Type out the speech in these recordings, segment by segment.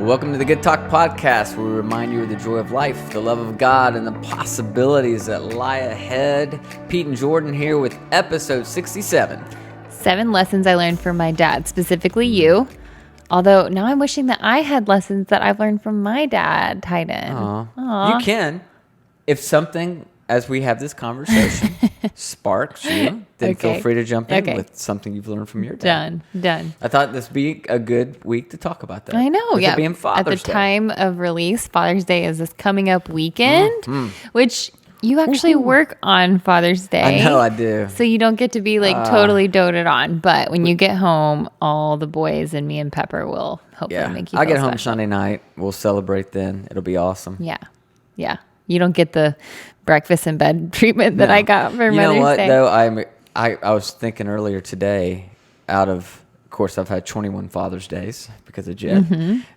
Welcome to the Good Talk Podcast, where we remind you of the joy of life, the love of God, and the possibilities that lie ahead. Pete and Jordyn here with episode 67. 7 lessons I learned from my dad, specifically you. Although now I'm wishing that I had lessons that I've learned from my dad tied in. You can. If something, as we have this conversation, sparks you, then feel free to jump in with something you've learned from your dad. Done. I thought this would be a good week to talk about that. I know, With it being Father's At the Day. time of release, Father's Day is this coming up weekend, which you actually work on Father's Day. I know I do. So you don't get to be totally doted on. But when you get home, all the boys and me and Pepper will hopefully make you feel I get home special. Sunday night. We'll celebrate then. It'll be awesome. Yeah. You don't get the breakfast in bed treatment that I got for Mother's Day. You know what, though? I was thinking earlier today, of course, I've had 21 Father's Days because of Jet.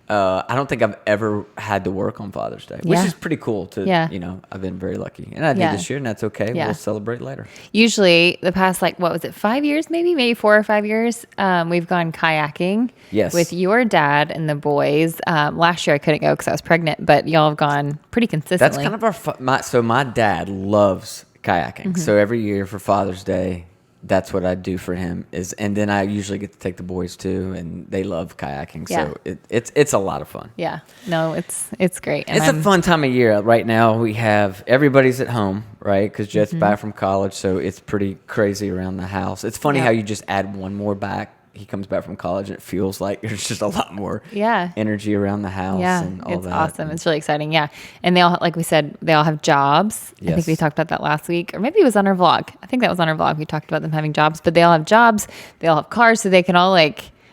I don't think I've ever had to work on Father's Day, which is pretty cool. I've been very lucky. And I did this year, and that's okay. We'll celebrate later. Usually, the past, 5 years, maybe 4 or 5 years, we've gone kayaking with your dad and the boys. Last year, I couldn't go because I was pregnant, but y'all have gone pretty consistently. That's kind of my dad loves kayaking. So every year for Father's Day, that's what I do for him and then I usually get to take the boys too, and they love kayaking. So it's a lot of fun. Yeah, no, it's great. And it's a fun time of year. Right now we have everybody's at home, right? Because Jet's back from college, so it's pretty crazy around the house. It's funny how you just add one more back. He comes back from college, and it feels like there's just a lot more energy around the house and all that. It's awesome. It's really exciting. Yeah. And they all, like we said, they all have jobs. Yes. I think we talked about that last week, or maybe it was on our vlog. I think that was on our vlog. We talked about them having jobs, but they all have jobs. They all have cars, so they can all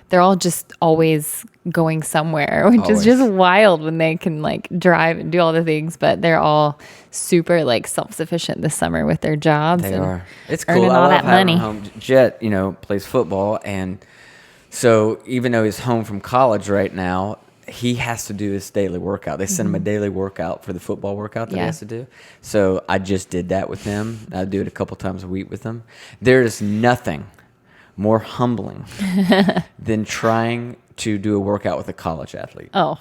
they're all just always going somewhere, which is just wild when they can drive and do all the things, but they're all super self-sufficient this summer with their jobs. They are. It's cool. Earning all I love that money. Home. Jet, plays football, and so even though he's home from college right now, he has to do his daily workout. They send him a daily workout for the football workout that he has to do. So I just did that with him. I do it a couple times a week with him. There is nothing more humbling than trying to do a workout with a college athlete. Oh,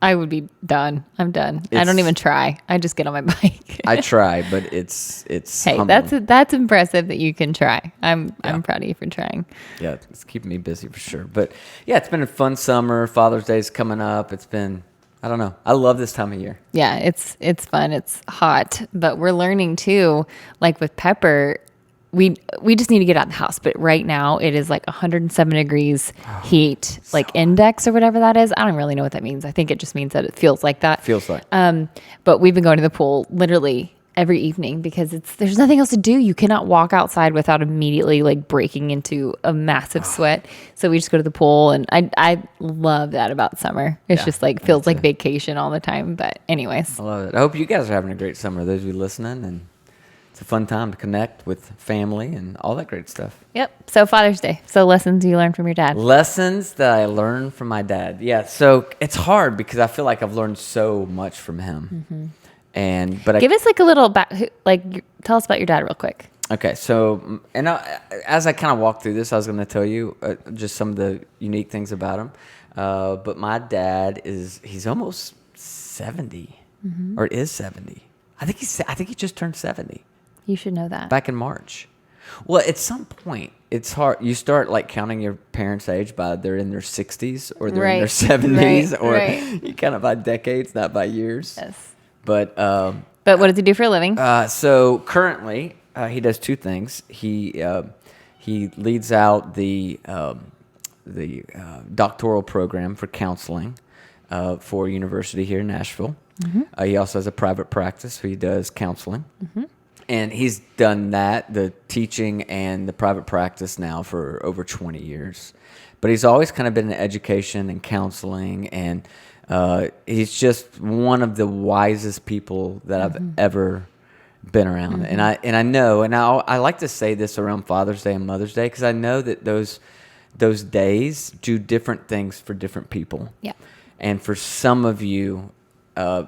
I would be done. I'm done. I don't even try. I just get on my bike. I try, but it's hey, humbling. that's impressive that you can try. I'm proud of you for trying. Yeah, it's keeping me busy for sure. But yeah, it's been a fun summer. Father's Day's coming up. It's been, I don't know. I love this time of year. Yeah, it's fun. It's hot, but we're learning too. Like with Pepper, we just need to get out of the house. But right now it is 107 degrees heat, index or whatever that is. I don't really know what that means. I think it just means that it feels like that. But we've been going to the pool literally every evening because there's nothing else to do. You cannot walk outside without immediately breaking into a massive sweat. So we just go to the pool, and I love that about summer. It's just feels like vacation all the time. But anyways, I love it. I hope you guys are having a great summer. Those of you listening, and it's a fun time to connect with family and all that great stuff. Yep. So Father's Day. So lessons you learned from your dad. Lessons that I learned from my dad. Yeah. So it's hard because I feel like I've learned so much from him. But give us a little back. Tell us about your dad real quick. Okay. So, as I kind of walk through this, I was going to tell you just some of the unique things about him. But my dad he's almost 70 or is 70. I think he just turned 70. You should know that. Back in March. Well, at some point, it's hard. You start counting your parents' age by they're in their 60s or they're in their 70s, you count it by decades, not by years. Yes. But what does he do for a living? So currently, he does two things. He leads out the doctoral program for counseling for a university here in Nashville. He also has a private practice where he does counseling. And he's done that, the teaching and the private practice now for over 20 years. But he's always kind of been in education and counseling, and he's just one of the wisest people that I've ever been around. And I know, and I like to say this around Father's Day and Mother's Day, because I know that those days do different things for different people. Yeah. And for some of you,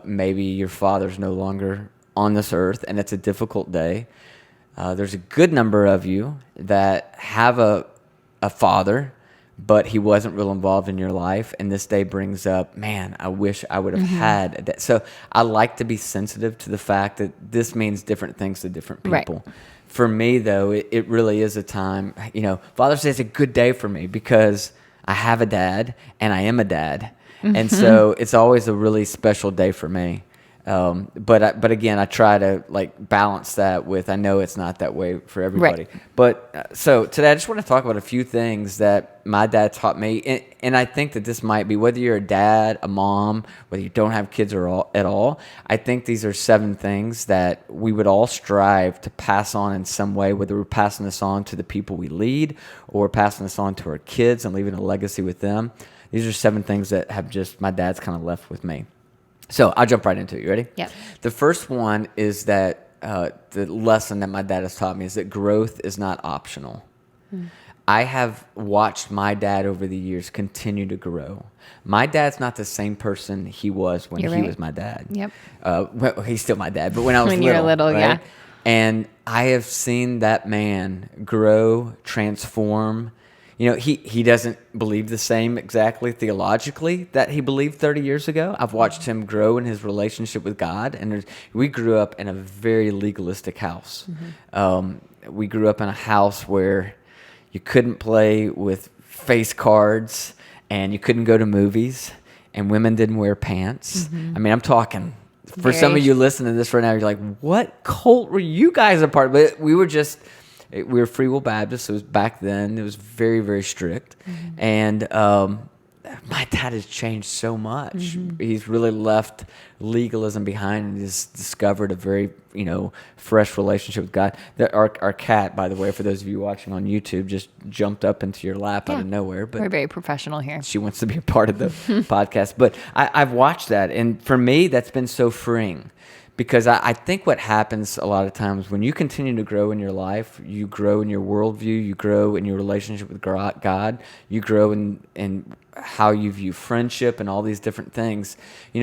maybe your father's no longer on this earth, and it's a difficult day. There's a good number of you that have a father but he wasn't real involved in your life. And this day brings up, man, I wish I would have had that. So I like to be sensitive to the fact that this means different things to different people. Right. For me, though, it really is a time, Father's Day is a good day for me because I have a dad and I am a dad. And so it's always a really special day for me. But again, I try to balance that with, I know it's not that way for everybody. Right. But so today I just want to talk about a few things that my dad taught me. And I think that this might be, whether you're a dad, a mom, whether you don't have kids at all, I think these are 7 things that we would all strive to pass on in some way, whether we're passing this on to the people we lead or passing this on to our kids and leaving a legacy with them. These are 7 things that have just, my dad's kind of left with me. So I'll jump right into it. You ready? Yeah. The first one is that the lesson that my dad has taught me is that growth is not optional. I have watched my dad over the years continue to grow. My dad's not the same person he was when he was my dad. Yep. Well, he's still my dad, but when I was when you were little, right? Yeah. And I have seen that man grow, transform. He doesn't believe the same exactly theologically that he believed 30 years ago. I've watched him grow in his relationship with God, and we grew up in a very legalistic house. We grew up in a house where you couldn't play with face cards, and you couldn't go to movies, and women didn't wear pants. I mean, I'm talking, for some of you listening to this right now, you're like, what cult were you guys a part of? But we were Free Will Baptists. So it was back then. It was very, very strict. And my dad has changed so much. He's really left legalism behind and has discovered a very, fresh relationship with God. Our cat, by the way, for those of you watching on YouTube, just jumped up into your lap out of nowhere. But we're very professional here. She wants to be a part of the podcast. But I've watched that. And for me, that's been so freeing. Because I think what happens a lot of times when you continue to grow in your life, you grow in your worldview, you grow in your relationship with God, you grow in how you view friendship and all these different things.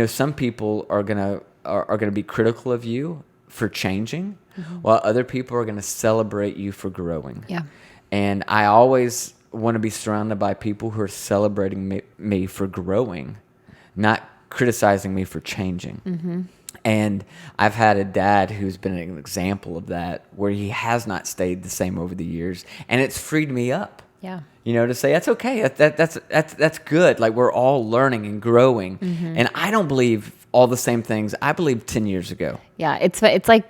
Some people are gonna be critical of you for changing, while other people are gonna celebrate you for growing. Yeah. And I always want to be surrounded by people who are celebrating me for growing, not criticizing me for changing. And I've had a dad who's been an example of that, where he has not stayed the same over the years, and it's freed me up. Yeah. To say that's okay. That's good. Like, we're all learning and growing, and I don't believe all the same things I believed 10 years ago. Yeah, it's like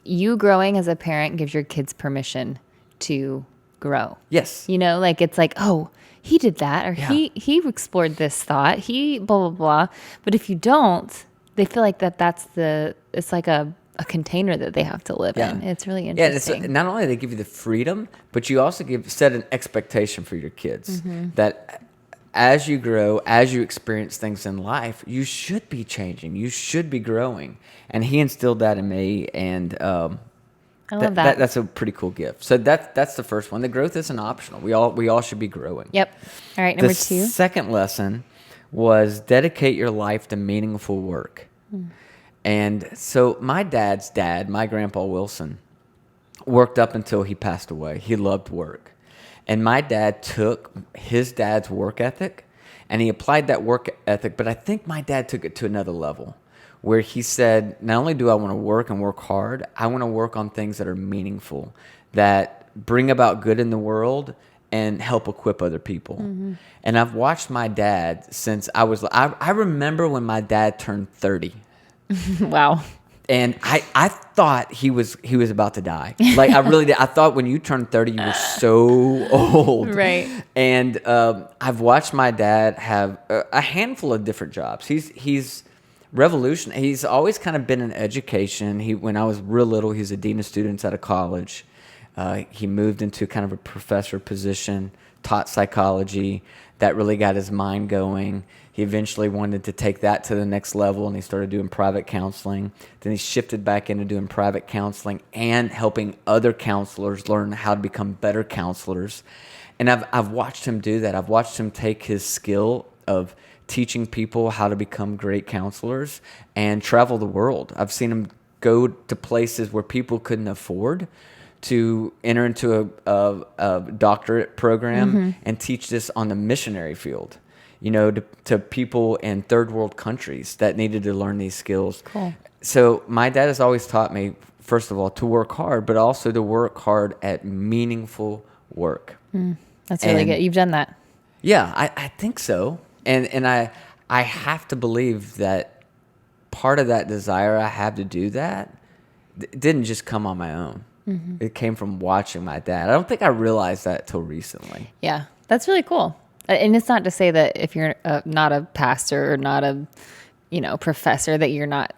you growing as a parent gives your kids permission to grow. Yes. It's like, oh, he did that, or he explored this thought, he blah blah blah. But if you don't, they feel like it's like a container that they have to live in. It's really interesting. Yeah, not only do they give you the freedom, but you also set an expectation for your kids that as you grow, as you experience things in life, you should be changing, you should be growing. And he instilled that in me, and I love that. That's a pretty cool gift. So that's the first one. The growth isn't optional. We all should be growing. Yep. All right, number 2. The second lesson was dedicate your life to meaningful work. And so my dad's dad, my grandpa Wilson, worked up until he passed away. He loved work. And my dad took his dad's work ethic and he applied that work ethic, but I think my dad took it to another level, where he said, not only do I want to work and work hard, I want to work on things that are meaningful, that bring about good in the world and help equip other people. And I've watched my dad since I remember when my dad turned 30. Wow. And I thought he was about to die. Like, I really did. I thought when you turned 30, you were so old. Right. And I've watched my dad have a handful of different jobs. He's revolutionary. He's always kind of been in education. When I was real little, he was a dean of students at a college. He moved into kind of a professor position, taught psychology. That really got his mind going. He eventually wanted to take that to the next level, and he started doing private counseling. Then he shifted back into doing private counseling and helping other counselors learn how to become better counselors. And I've watched him do that. I've watched him take his skill of teaching people how to become great counselors and travel the world. I've seen him go to places where people couldn't afford to enter into a doctorate program and teach this on the missionary field, to people in third world countries that needed to learn these skills. Cool. So my dad has always taught me, first of all, to work hard, but also to work hard at meaningful work. That's really good. You've done that. Yeah, I think so. And I have to believe that part of that desire I have to do that didn't just come on my own. It came from watching my dad. I don't think I realized that till recently. Yeah, that's really cool. And it's not to say that if you're not a pastor or not a, professor, that you're not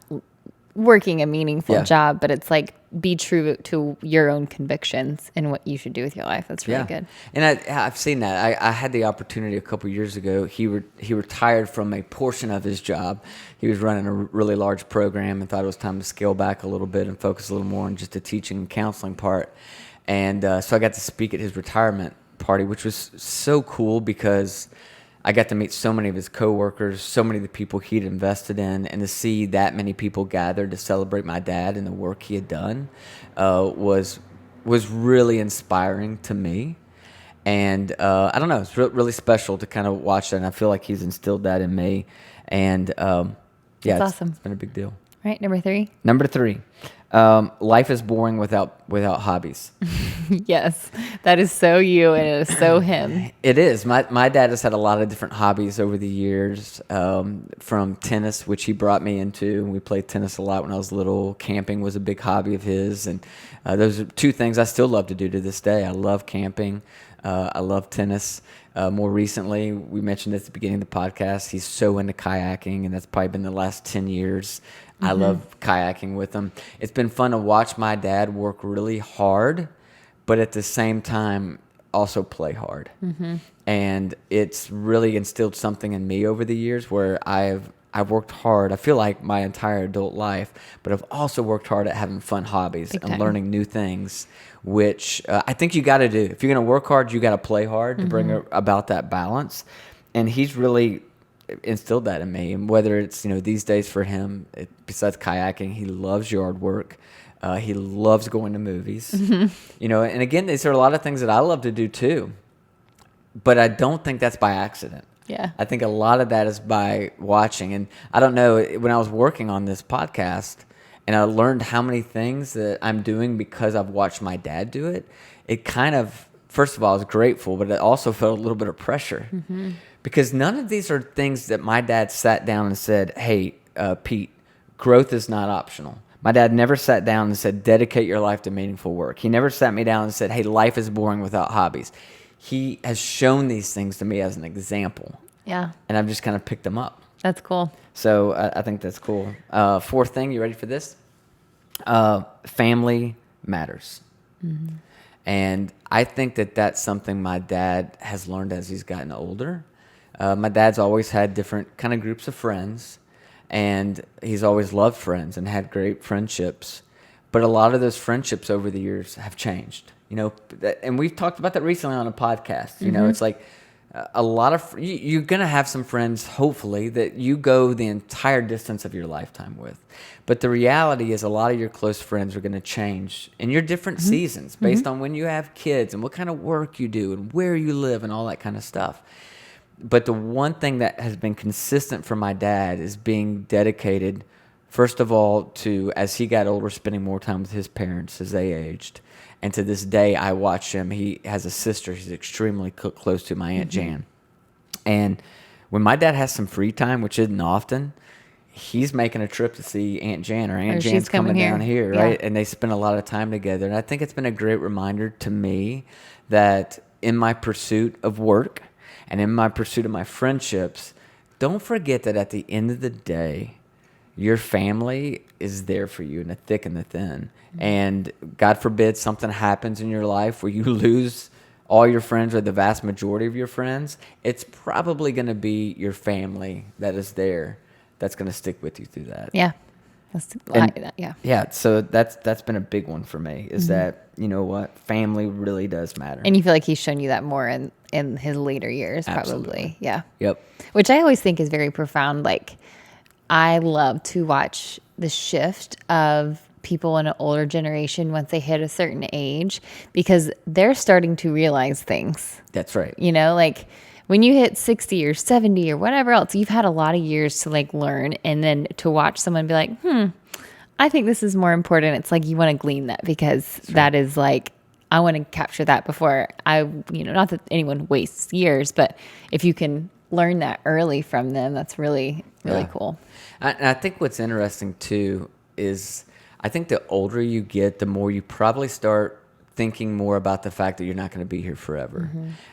working a meaningful job, but it's like, be true to your own convictions and what you should do with your life. That's really good. And I've seen that. I had the opportunity a couple years ago. He retired from a portion of his job. He was running a really large program and thought it was time to scale back a little bit and focus a little more on just the teaching and counseling part. And so I got to speak at his retirement party, which was so cool because I got to meet so many of his coworkers, so many of the people he'd invested in, and to see that many people gathered to celebrate my dad and the work he had done was really inspiring to me. And I don't know, it's really special to kind of watch that, and I feel like he's instilled that in me. And That's awesome. It's been a big deal. All right, number 3. Number 3, life is boring without hobbies. Yes, that is so you, and it is so him. It is. My dad has had a lot of different hobbies over the years, from tennis, which he brought me into. We played tennis a lot when I was little. Camping was a big hobby of his, and those are 2 things I still love to do to this day. I love camping. I love tennis. More recently, we mentioned at the beginning of the podcast, he's so into kayaking, and that's probably been the last 10 years. I love kayaking with him. It's been fun to watch my dad work really hard, but at the same time also play hard. And it's really instilled something in me over the years where I've worked hard, I feel like, my entire adult life, but I've also worked hard at having fun hobbies and learning new things, which I think you got to do. If you're going to work hard, you got to play hard to bring about that balance. And he's really instilled that in me. And whether it's, these days for him, besides kayaking, he loves yard work. He loves going to movies. And again, these are a lot of things that I love to do too. But I don't think that's by accident. Yeah. I think a lot of that is by watching. And I don't know, when I was working on this podcast and I learned how many things that I'm doing because I've watched my dad do it, it kind of, first of all, I was grateful, but it also felt a little bit of pressure. Because none of these are things that my dad sat down and said, hey, Pete, growth is not optional. My dad never sat down and said, dedicate your life to meaningful work. He never sat me down and said, hey, life is boring without hobbies. He has shown these things to me as an example. Yeah. And I've just kind of picked them up. That's cool. So I think that's cool. 4th thing, you ready for this? Family matters. And I think that that's something my dad has learned as he's gotten older. My dad's always had different kind of groups of friends, and he's always loved friends and had great friendships. But a lot of those friendships over the years have changed, and we've talked about that recently on a podcast. It's like a lot of, you're going to have some friends, hopefully, that you go the entire distance of your lifetime with. But the reality is a lot of your close friends are going to change in your different seasons based on when you have kids and what kind of work you do and where you live and all that kind of stuff. But the one thing that has been consistent for my dad is being dedicated, first of all, to, as he got older, spending more time with his parents as they aged. And to this day, I watch him. He has a sister he's extremely close to, my Aunt Jan. And when my dad has some free time, which isn't often, he's making a trip to see Aunt Jan, or Aunt Jan's coming down here, right? And they spend a lot of time together. And I think it's been a great reminder to me that in my pursuit of work and in my pursuit of my friendships, don't forget that at the end of the day, your family is there for you in the thick and the thin. And God forbid something happens in your life where you lose all your friends or the vast majority of your friends, it's probably going to be your family that is there that's going to stick with you through that. Yeah. Yeah. So that's been a big one for me, is that, you know what, family really does matter. And you feel like he's shown you that more in his later years, Absolutely. probably. Yeah. Yep. Which I always think is very profound. Like, I love to watch the shift of people in an older generation once they hit a certain age, because they're starting to realize things. That's right. You know, like when you hit 60 or 70 or whatever else, you've had a lot of years to like learn, and then to watch someone be like, I think this is more important. It's like you want to glean that, because that is like, I want to capture that before not that anyone wastes years, but if you can learn that early from them, that's really, really cool. And I think what's interesting too is I think the older you get, the more you probably start thinking more about the fact that you're not going to be here forever.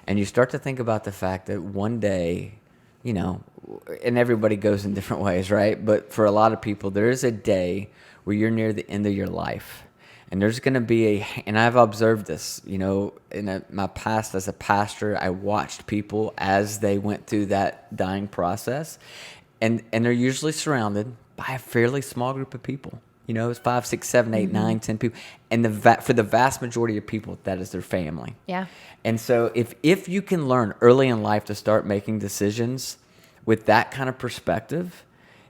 And you start to think about the fact that one day, and everybody goes in different ways, right? But for a lot of people, there is a day where you're near the end of your life. And there's going to be and I've observed this, in my past as a pastor, I watched people as they went through that dying process. And they're usually surrounded by a fairly small group of people. It's 5, 6, 7, 8, 9, 10 people. And for the vast majority of people, that is their family. Yeah. And so if you can learn early in life to start making decisions with that kind of perspective,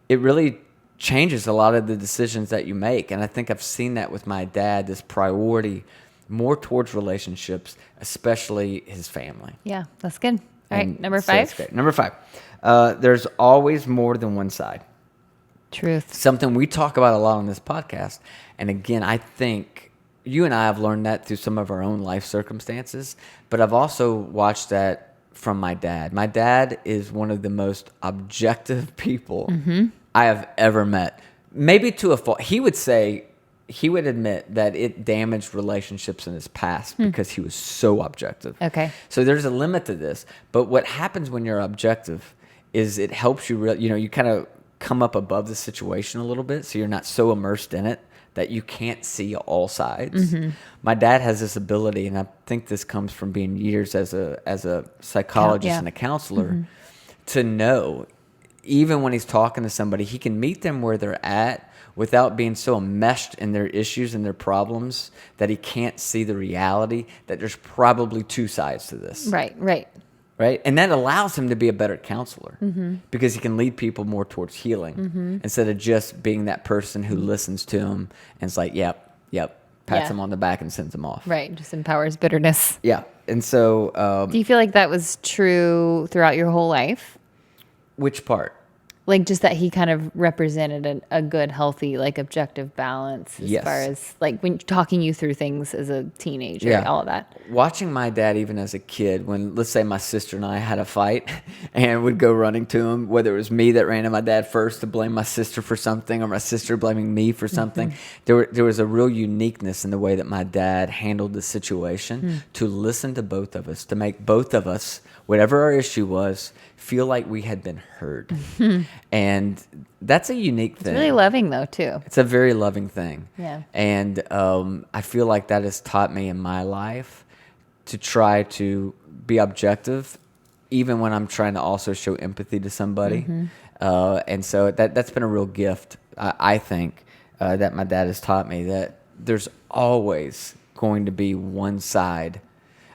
it really changes a lot of the decisions that you make. And I think I've seen that with my dad, this priority more towards relationships, especially his family. Yeah, that's good. All right, number So 5. it's great. Number 5, there's always more than one side. Truth. Something we talk about a lot on this podcast. And again, I think you and I have learned that through some of our own life circumstances, but I've also watched that from my dad. My dad is one of the most objective people I have ever met. Maybe to a fault. He would admit that it damaged relationships in his past because he was so objective. Okay. So there's a limit to this. But what happens when you're objective is it helps you, you kind of come up above the situation a little bit, so you're not so immersed in it that you can't see all sides. My dad has this ability, and I think this comes from being years as a psychologist and a counselor, to know, even when he's talking to somebody, he can meet them where they're at without being so enmeshed in their issues and their problems that he can't see the reality that there's probably two sides to this. Right? And that allows him to be a better counselor because he can lead people more towards healing instead of just being that person who listens to him and is like, yep, pats him on the back and sends him off. Right. Just empowers bitterness. Yeah. And so... do you feel like that was true throughout your whole life? Which part? Like just that he kind of represented a good, healthy, like objective balance as far as like when talking you through things as a teenager, all of that. Watching my dad even as a kid, when let's say my sister and I had a fight and would go running to him, whether it was me that ran to my dad first to blame my sister for something or my sister blaming me for something, there was a real uniqueness in the way that my dad handled the situation to listen to both of us, to make both of us, whatever our issue was, feel like we had been heard. And that's a unique thing. It's really loving though too. It's a very loving thing. Yeah. And I feel like that has taught me in my life to try to be objective even when I'm trying to also show empathy to somebody. And so that's been a real gift, I think, that my dad has taught me, that there's always going to be one side.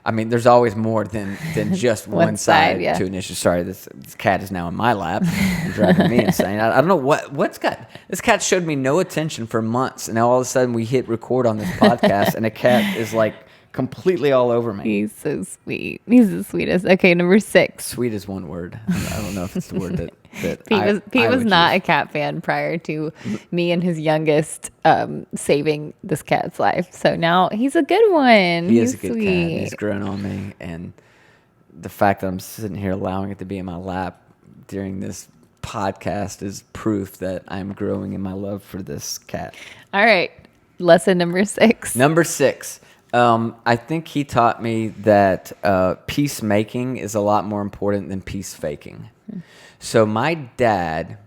I mean, there's always more than just one side to an issue. Sorry, this cat is now in my lap and driving me insane. I don't know what's got. This cat showed me no attention for months, and now all of a sudden we hit record on this podcast, and the cat is like completely all over me. He's so sweet. He's the sweetest. Okay, number 6. Sweet is one word. I don't know if it's the word that Pete was not a cat fan prior to me and his youngest saving this cat's life. So now he's a good one. He is a good sweet. cat. He's grown on me, and the fact that I'm sitting here allowing it to be in my lap during this podcast is proof that I'm growing in my love for this cat. All right, lesson number 6. Number 6. I think he taught me that peacemaking is a lot more important than peace faking. So my dad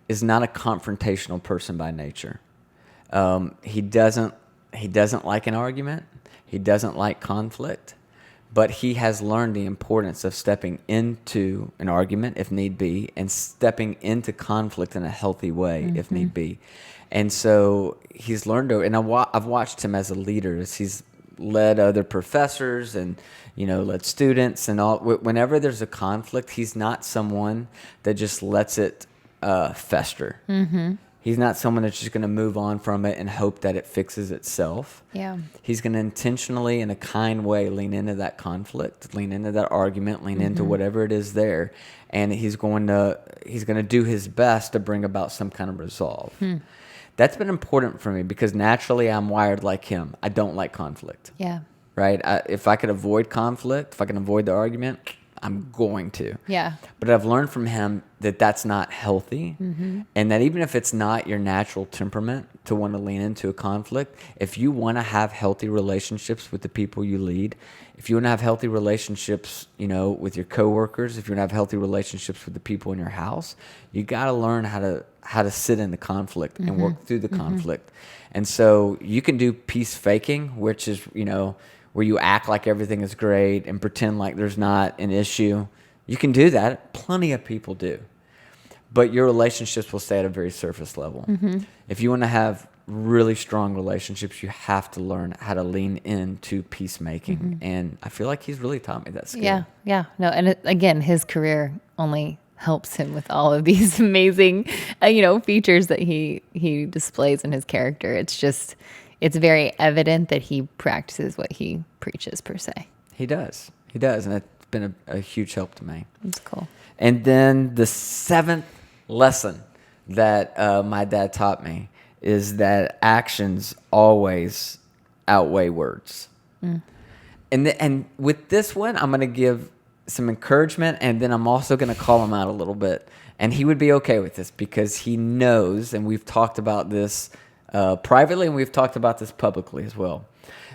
is not a confrontational person by nature. He doesn't like an argument. He doesn't like conflict. But he has learned the importance of stepping into an argument if need be, and stepping into conflict in a healthy way if need be. And so he's learned to, and I've watched him as a leader as he's led other professors and, led students and all. Whenever there's a conflict, he's not someone that just lets it fester. He's not someone that's just going to move on from it and hope that it fixes itself. Yeah. He's going to intentionally, in a kind way, lean into that conflict, lean into that argument, lean into whatever it is there, and he's going to do his best to bring about some kind of resolve. That's been important for me because naturally I'm wired like him. I don't like conflict. Yeah. Right? If I could avoid conflict, if I can avoid the argument, I'm going to. Yeah. But I've learned from him that that's not healthy, and that even if it's not your natural temperament to want to lean into a conflict, if you want to have healthy relationships with the people you lead, if you want to have healthy relationships, with your coworkers, if you want to have healthy relationships with the people in your house, you got to learn how to sit in the conflict and work through the conflict. And so you can do peace faking, which is, where you act like everything is great and pretend like there's not an issue. You can do that. Plenty of people do. But your relationships will stay at a very surface level. If you want to have really strong relationships, you have to learn how to lean into peacemaking. And I feel like he's really taught me that skill. Yeah. Yeah. No. And again, his career only helps him with all of these amazing, features that he displays in his character. It's very evident that he practices what he preaches, per se. He does. And it's been a huge help to me. That's cool. And then the 7th lesson that my dad taught me is that actions always outweigh words. And with this one, I'm going to give some encouragement, and then I'm also going to call him out a little bit. And he would be okay with this because he knows, and we've talked about this privately, and we've talked about this publicly as well.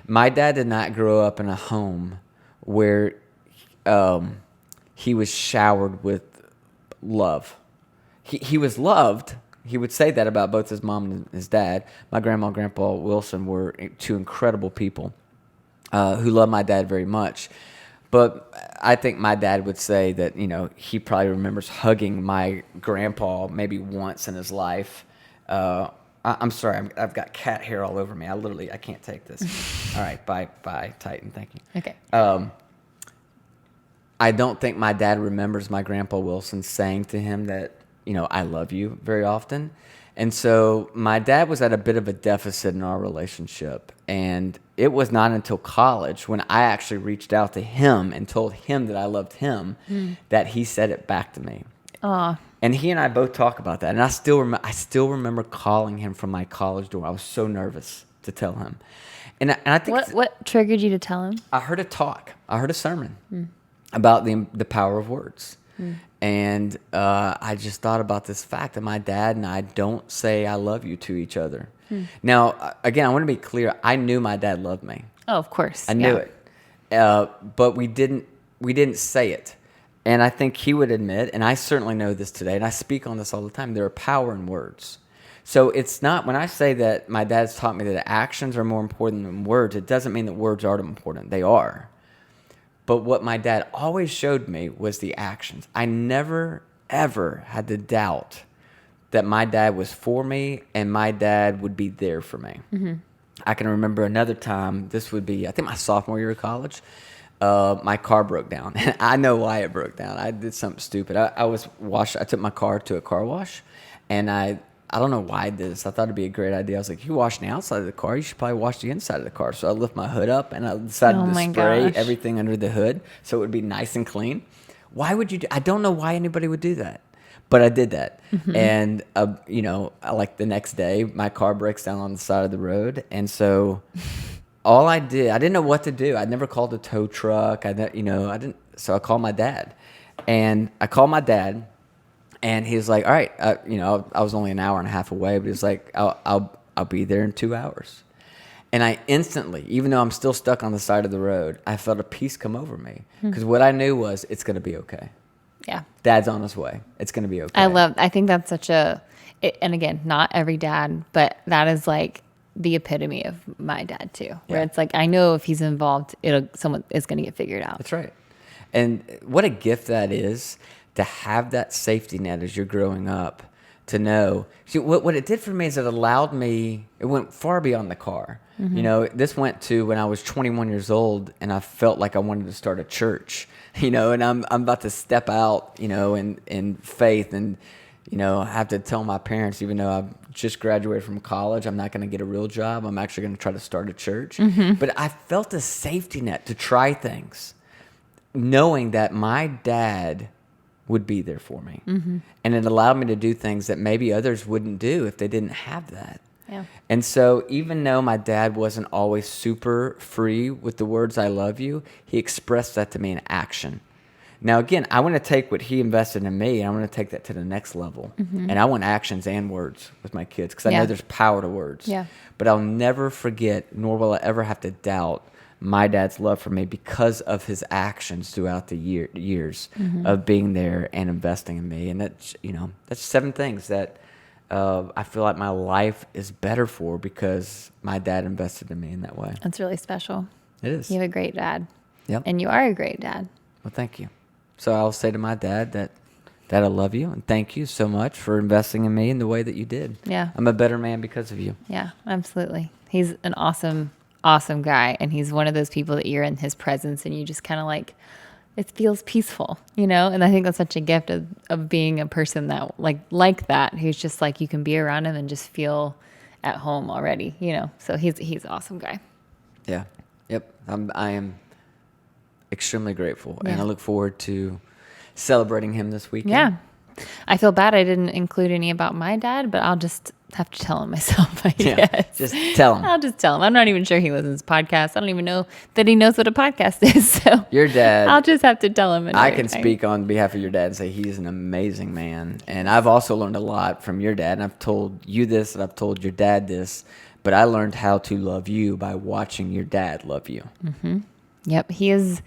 My dad did not grow up in a home where he was showered with love. He was loved. He would say that about both his mom and his dad. My grandma and Grandpa Wilson were two incredible people who loved my dad very much. But I think my dad would say that, he probably remembers hugging my grandpa maybe once in his life. I'm sorry, I've got cat hair all over me. I can't take this. All right, bye, Titan. Thank you. Okay. I don't think my dad remembers my Grandpa Wilson saying to him that, I love you very often. And so my dad was at a bit of a deficit in our relationship. And it was not until college when I actually reached out to him and told him that I loved him that he said it back to me. Aw. And he and I both talk about that. And I still remember calling him from my college dorm. I was so nervous to tell him. And I think what triggered you to tell him? I heard a talk. I heard a sermon about the power of words. And I just thought about this fact that my dad and I don't say I love you to each other. Now, again, I want to be clear. I knew my dad loved me. Oh, of course. I knew it. But we didn't say it. And I think he would admit, and I certainly know this today, and I speak on this all the time, there are power in words. So it's not, when I say that my dad's taught me that actions are more important than words, it doesn't mean that words aren't important. They are. But what my dad always showed me was the actions. I never, ever had the doubt that my dad was for me and my dad would be there for me. I can remember another time, this would be, I think my sophomore year of college, my car broke down. I know why it broke down. I did something stupid. I took my car to a car wash, and I don't know why I did this. I thought it'd be a great idea. I was like, you wash the outside of the car, you should probably wash the inside of the car. So I lift my hood up, and I decided to spray everything under the hood so it would be nice and clean. Why would you I don't know why anybody would do that, but I did that. And, like the next day, my car breaks down on the side of the road, and so all I didn't know what to do. I'd never called a tow truck. So I called my dad. And I called my dad, and he was like, all right, I was only an hour and a half away, but he was like, I'll be there in 2 hours. And I instantly, even though I'm still stuck on the side of the road, I felt a peace come over me. Because what I knew was, it's going to be okay. Yeah. Dad's on his way. It's going to be okay. I think that's such and again, not every dad, but that is like the epitome of my dad too, where it's like, I know if he's involved, someone is going to get figured out. That's right. And what a gift that is to have that safety net as you're growing up, to know. See, what it did for me is it allowed me, it went far beyond the car. This went to when I was 21 years old and I felt like I wanted to start a church, and I'm about to step out, in faith and, have to tell my parents, even though I've just graduated from college. I'm not going to get a real job. I'm actually going to try to start a church. But I felt a safety net to try things, knowing that my dad would be there for me. And it allowed me to do things that maybe others wouldn't do if they didn't have that. Yeah. And so even though my dad wasn't always super free with the words, I love you, he expressed that to me in action. Now, again, I want to take what he invested in me, and I want to take that to the next level. And I want actions and words with my kids, because I know there's power to words. Yeah. But I'll never forget, nor will I ever have to doubt my dad's love for me because of his actions throughout the years of being there and investing in me. And that's, that's 7 things that I feel like my life is better for because my dad invested in me in that way. That's really special. It is. You have a great dad. Yep. And you are a great dad. Well, thank you. So I'll say to my dad that I love you and thank you so much for investing in me in the way that you did. Yeah. I'm a better man because of you. Yeah, absolutely. He's an awesome guy. And he's one of those people that you're in his presence and you just kind of like, it feels peaceful, And I think that's such a gift of being a person that like that, who's just like, you can be around him and just feel at home already, So he's an awesome guy. Yeah. Yep. I am extremely grateful, and I look forward to celebrating him this weekend. Yeah. I feel bad I didn't include any about my dad, but I'll just have to tell him myself, I guess. Just tell him. I'll just tell him. I'm not even sure he listens to podcasts. I don't even know that he knows what a podcast is. So Your dad. I'll just have to tell him. I can speak on behalf of your dad and say he's an amazing man. And I've also learned a lot from your dad. And I've told you this and I've told your dad this, but I learned how to love you by watching your dad love you. Mm-hmm. Yep. He is,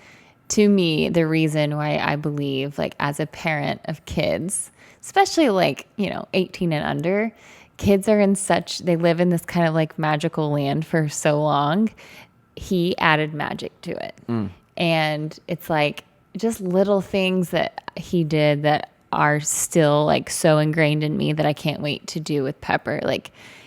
to me, the reason why I believe, as a parent of kids, especially 18 and under, kids are they live in this kind of magical land for so long. He added magic to it. And it's just little things that he did that are still so ingrained in me that I can't wait to do with Pepper.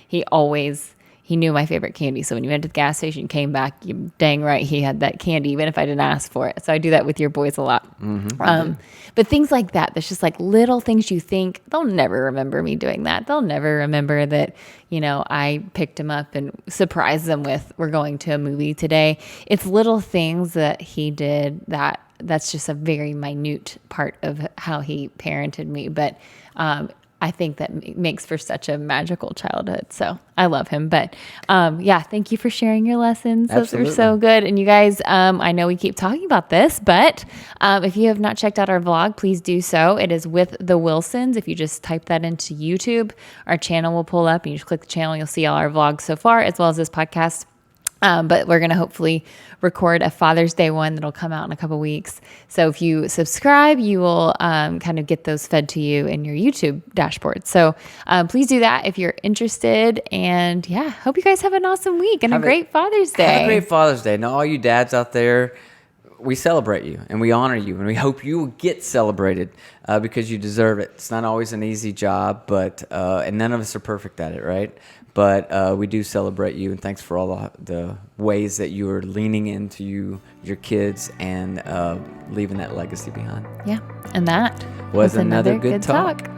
He knew my favorite candy. So when you went to the gas station, came back, you dang right he had that candy, even if I didn't ask for it. So I do that with your boys a lot. But things like that, that's just little things you think, they'll never remember me doing that. They'll never remember that, I picked him up and surprised them with, we're going to a movie today. It's little things that he did that's just a very minute part of how he parented me. But I think that makes for such a magical childhood. So I love him. But thank you for sharing your lessons. Absolutely. Those are so good. And you guys, I know we keep talking about this, but if you have not checked out our vlog, please do so. It is with the Wilsons. If you just type that into YouTube, our channel will pull up and you just click the channel. You'll see all our vlogs so far, as well as this podcast. But we're going to hopefully record a Father's Day one that'll come out in a couple weeks. So if you subscribe, you will kind of get those fed to you in your YouTube dashboard. So please do that if you're interested. And hope you guys have an awesome week and a great Father's Day. Have a great Father's Day. Now, all you dads out there, we celebrate you and we honor you and we hope you will get celebrated because you deserve it. It's not always an easy job, but and none of us are perfect at it, right? But we do celebrate you, and thanks for all the ways that you are leaning into your kids and leaving that legacy behind. Yeah, and that was another good talk.